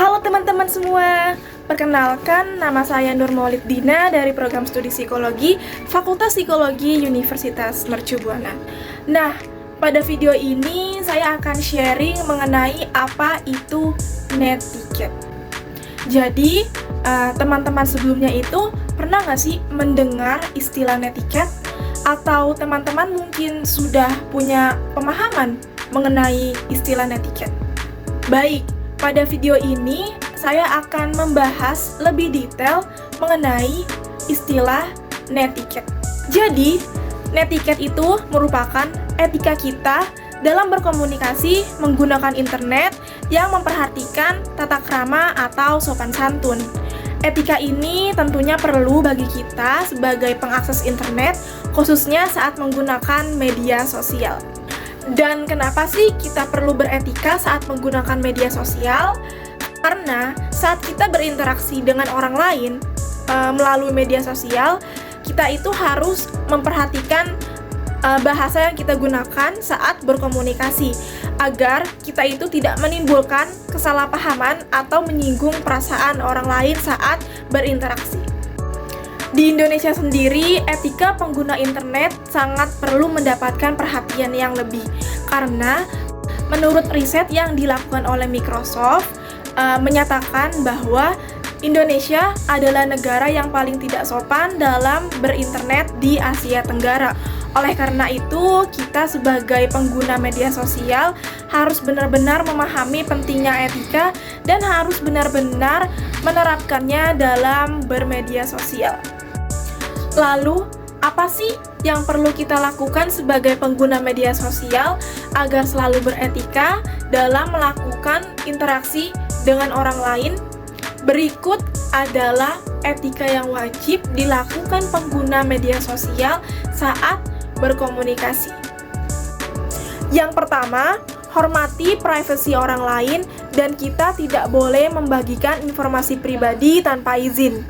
Halo teman-teman semua, perkenalkan nama saya Nur Maulid Dina dari program studi psikologi Fakultas Psikologi Universitas Mercu Buana. Nah, pada video ini saya akan sharing mengenai apa itu netiquette. Jadi, teman-teman sebelumnya itu pernah nggak sih mendengar istilah netiquette? Atau teman-teman mungkin sudah punya pemahaman mengenai istilah netiquette? Baik, pada video ini saya akan membahas lebih detail mengenai istilah netiquette. Jadi, netiquette itu merupakan etika kita dalam berkomunikasi menggunakan internet yang memperhatikan tata krama atau sopan santun. Etika ini tentunya perlu bagi kita sebagai pengakses internet, khususnya saat menggunakan media sosial. Dan kenapa sih kita perlu beretika saat menggunakan media sosial? Karena saat kita berinteraksi dengan orang lain melalui media sosial, kita itu harus memperhatikan bahasa yang kita gunakan saat berkomunikasi, agar kita itu tidak menimbulkan kesalahpahaman atau menyinggung perasaan orang lain saat berinteraksi. Di Indonesia sendiri, etika pengguna internet sangat perlu mendapatkan perhatian yang lebih, karena menurut riset yang dilakukan oleh Microsoft, menyatakan bahwa Indonesia adalah negara yang paling tidak sopan dalam berinternet di Asia Tenggara. Oleh karena itu, kita sebagai pengguna media sosial harus benar-benar memahami pentingnya etika dan harus benar-benar menerapkannya dalam bermedia sosial. Lalu, apa sih yang perlu kita lakukan sebagai pengguna media sosial agar selalu beretika dalam melakukan interaksi dengan orang lain? Berikut adalah etika yang wajib dilakukan pengguna media sosial saat berkomunikasi. Yang pertama, hormati privasi orang lain dan kita tidak boleh membagikan informasi pribadi tanpa izin.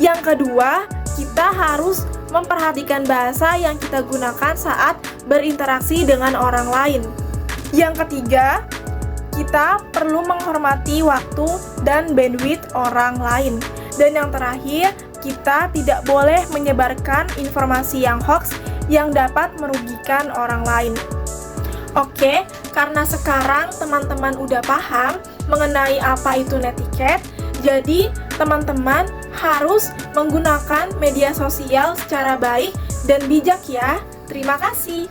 Yang kedua, kita harus memperhatikan bahasa yang kita gunakan saat berinteraksi dengan orang lain. Yang ketiga, kita perlu menghormati waktu dan bandwidth orang lain. Dan yang terakhir, kita tidak boleh menyebarkan informasi yang hoax yang dapat merugikan orang lain. Oke, karena sekarang teman-teman udah paham mengenai apa itu netiquette, jadi teman-teman harus menggunakan media sosial secara baik dan bijak ya. Terima kasih.